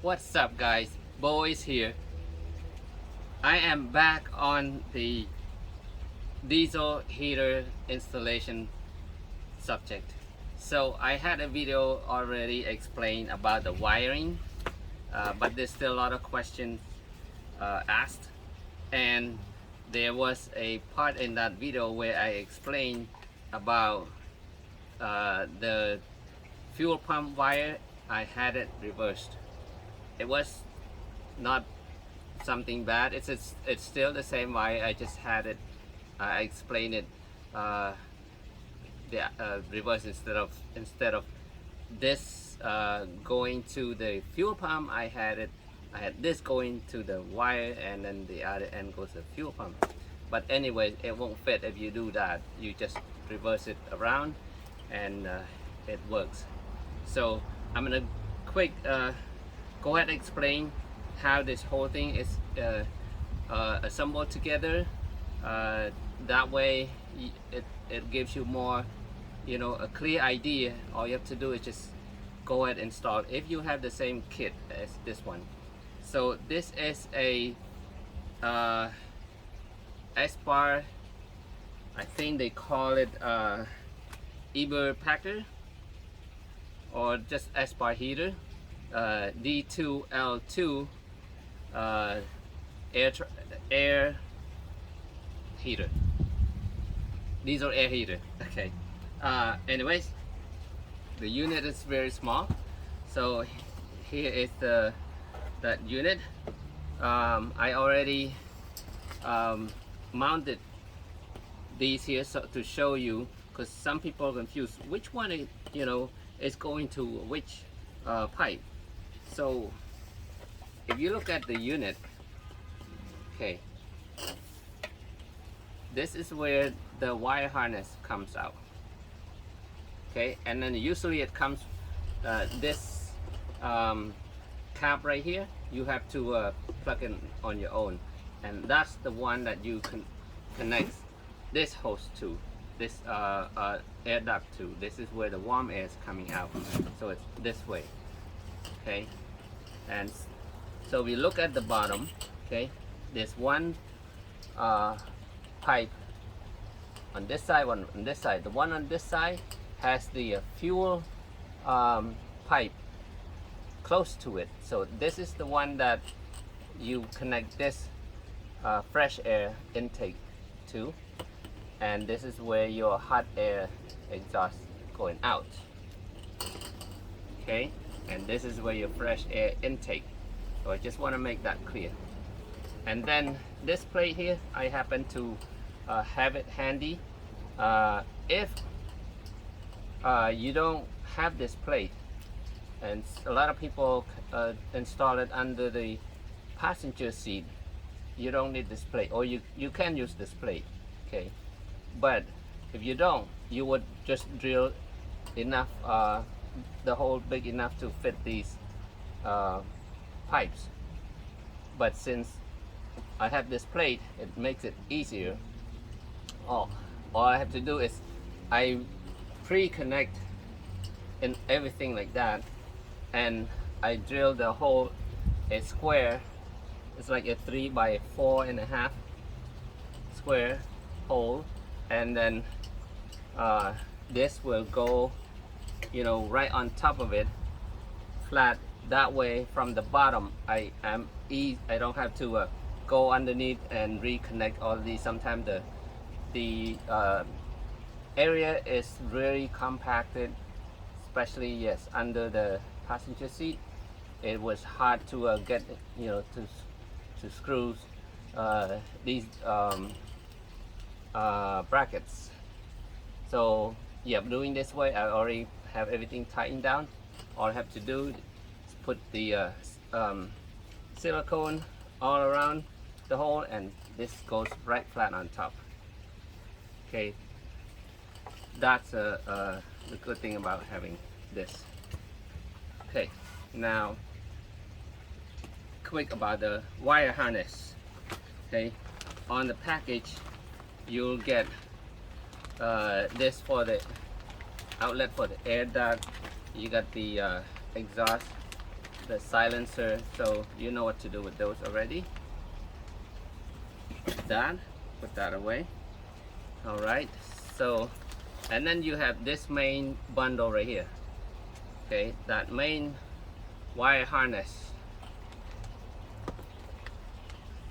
What's up, guys? Boys here. I am back on the diesel heater installation subject. So I had a video already explained about the wiring, but there's still a lot of questions asked, and there was a part in that video where I explained about the fuel pump wire. I had it reversed. It was not something bad. It's still the same wire. I just had it. I explained it the reverse instead of this going to the fuel pump. I had this going to the wire, and then the other end goes to the fuel pump. But anyway, it won't fit if you do that. You just reverse it around, and it works. So I'm gonna quick go ahead and explain how this whole thing is assembled together. That way it gives you more, a clear idea. All you have to do is just go ahead and install if you have the same kit as this one. So this is a Eberspacher, I think they call it Eberspacher, or just Eberspacher heater. D2L2 air heater. These are air heater. Okay. Anyways, the unit is very small. So here is that unit. I already mounted these here to show you, because some people are confused which one is going to which pipe. So if you look at the unit, okay, this is where the wire harness comes out, okay, and then usually it comes this cap right here. You have to plug in on your own, and that's the one that you can connect this hose to, this air duct to. This is where the warm air is coming out, so it's this way, okay. And so we look at the bottom, okay, there's one pipe on this side, one on this side. The one on this side has the fuel pipe close to it, so this is the one that you connect this fresh air intake to, and this is where your hot air exhaust going out, okay, and this is where your fresh air intake. So I just want to make that clear. And then this plate here, I happen to have it handy. If you don't have this plate, and a lot of people install it under the passenger seat, you don't need this plate, or you can use this plate, okay. But if you don't, you would just drill enough, the hole big enough to fit these pipes. But since I have this plate, it makes it easier. All I have to do is I pre-connect and everything like that, and I drill the hole a square. It's like a 3 by 4.5 square hole, and then this will go right on top of it, flat. That way from the bottom I don't have to go underneath and reconnect all these. Sometimes the area is really compacted, especially under the passenger seat. It was hard to get to screws these brackets. So doing this way, I already have everything tightened down. All I have to do is put the silicone all around the hole, and this goes right flat on top. Okay, that's the good thing about having this. Okay, now quick about the wire harness. Okay, on the package you'll get this for the outlet for the air duct. You got the exhaust the silencer, so you know what to do with those already. That, put that away. All right, so, and then you have this main bundle right here. Okay, that main wire harness,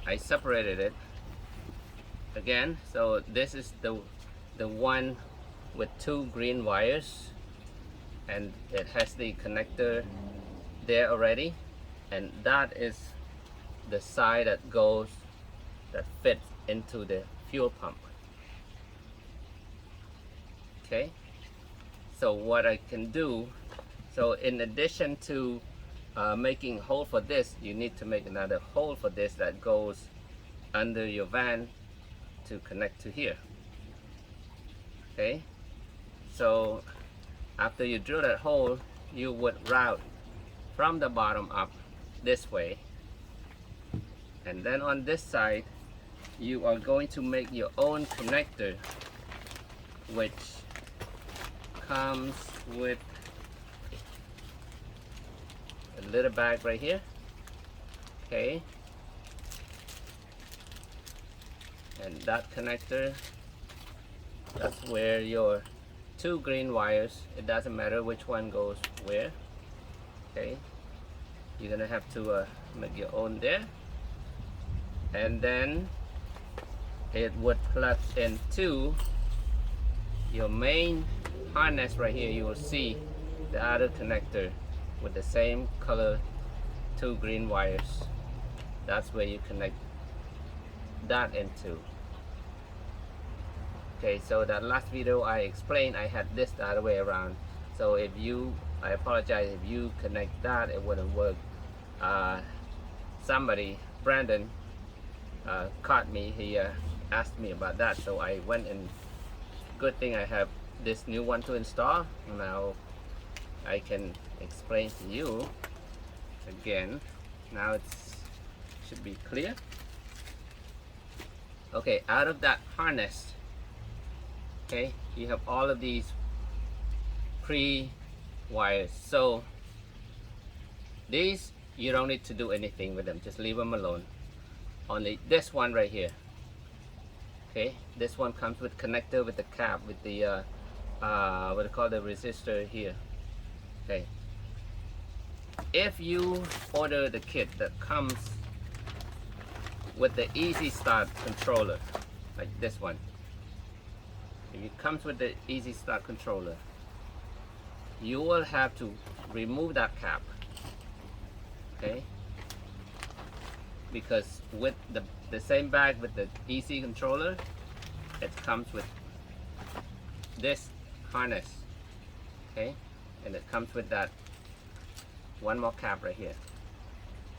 I separated it again. So this is the one with 2 green wires, and it has the connector there already, and that is the side that fits into the fuel pump. Okay, so what I can do, so in addition to making a hole for this, you need to make another hole for this that goes under your van to connect to here. Okay, so after you drill that hole, you would route from the bottom up this way, and then on this side you are going to make your own connector, which comes with a little bag right here. Okay, and that connector, that's where your 2 green wires, it doesn't matter which one goes where. Okay, you're gonna have to make your own there, and then it would plug into your main harness right here. You will see the other connector with the same color 2 green wires. That's where you connect that into. Okay, so that last video I explained, I had this the other way around. So if you, I apologize if you connect that, it wouldn't work. Somebody, Brandon, caught me. He asked me about that, so I went, and good thing I have this new one to install. Now I can explain to you again. Now it should be clear. Okay, out of that harness, okay, you have all of these pre-wires. So these, you don't need to do anything with them, just leave them alone. Only this one right here. Okay, this one comes with connector with the cap, with the what do you call the resistor here. Okay, if you order the kit that comes with the easy start controller, like this one, if it comes with the easy start controller, you will have to remove that cap. Okay, because with the same bag with the easy controller, it comes with this harness. Okay, and it comes with that one more cap right here.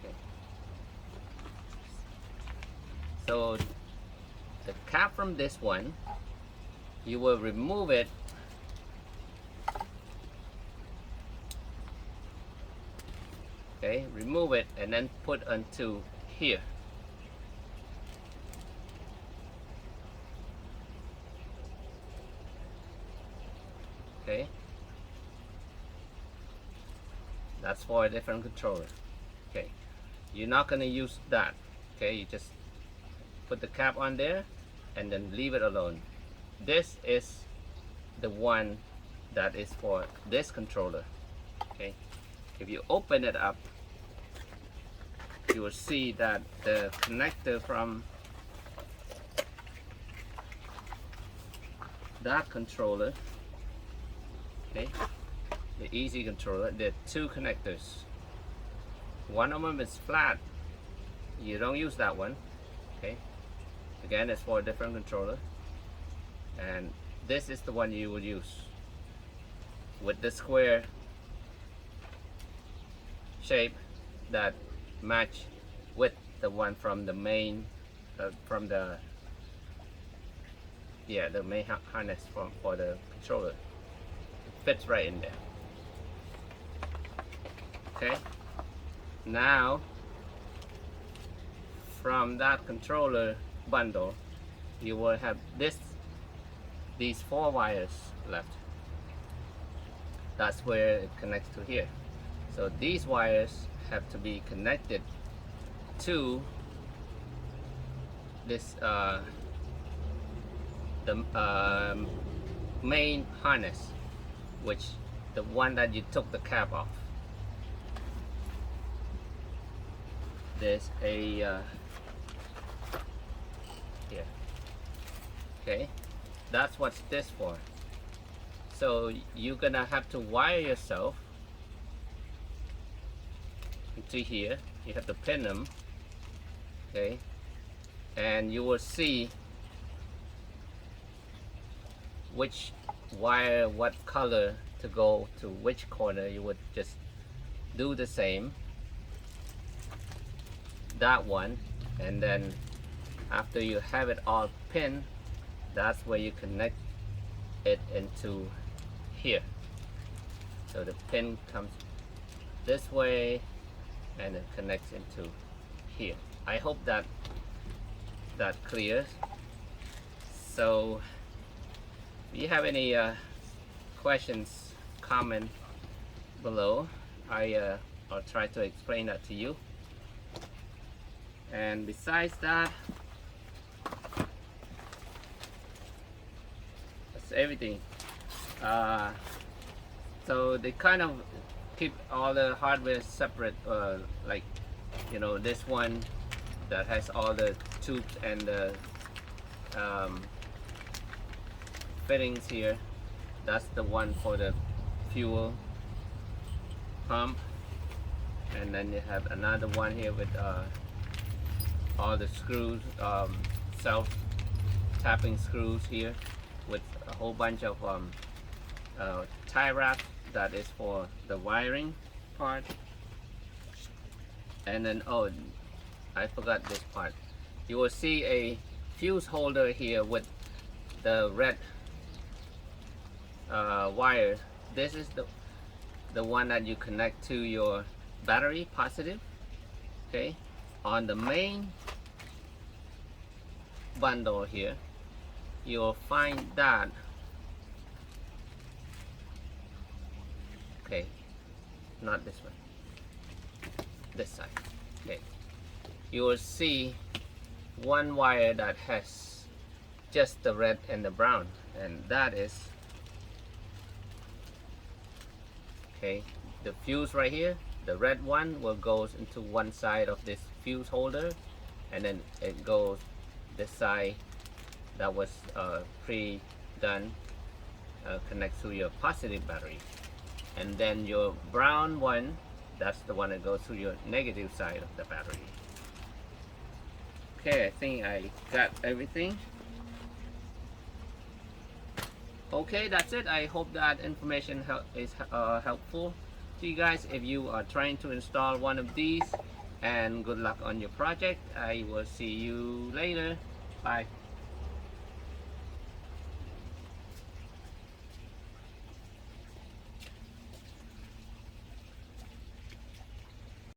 Okay, so the cap from this one, you will remove it. Okay, remove it and then put onto here. Okay, that's for a different controller. Okay, you're not going to use that. Okay, you just put the cap on there and then leave it alone. This is the one that is for this controller. Okay, if you open it up, you will see that the connector from that controller, okay, the easy controller, there are 2 connectors. One of them is flat, you don't use that one. Okay, again, it's for a different controller, and this is the one you will use with the square shape that match with the one from the main from the main harness for the controller. It fits right in there. Okay, now from that controller bundle, you will have these 4 wires left. That's where it connects to here. So these wires have to be connected to this the main harness, which the one that you took the cap off. There's a here. Okay, that's what this for. So you're gonna have to wire yourself into here. You have to pin them. Okay, and you will see which wire, what color to go to which corner. You would just do the same, that one, and then after you have it all pinned, that's where you connect it into here. So the pin comes this way and it connects into here. I hope that clears. So if you have any questions, comment below. I'll try to explain that to you. And besides that, that's everything. So they kind of keep all the hardware separate, like, you know, this one that has all the tubes and the fittings here, that's the one for the fuel pump. And then you have another one here with all the screws, self tapping screws here, with a whole bunch of tie wrap that is for the wiring part. And then, oh, I forgot this part. You will see a fuse holder here with the red wire. This is the one that you connect to your battery, positive. Okay, on the main bundle here, you'll find that. Okay, not this one, this side. Okay, you will see one wire that has just the red and the brown, and that is, okay, the fuse right here. The red one will goes into one side of this fuse holder, and then it goes this side that was pre-done, connects to your positive battery. And then your brown one, that's the one that goes to your negative side of the battery. Okay, I think I got everything. Okay, that's it. I hope that information is helpful to you guys if you are trying to install one of these. And good luck on your project. I will see you later. Bye.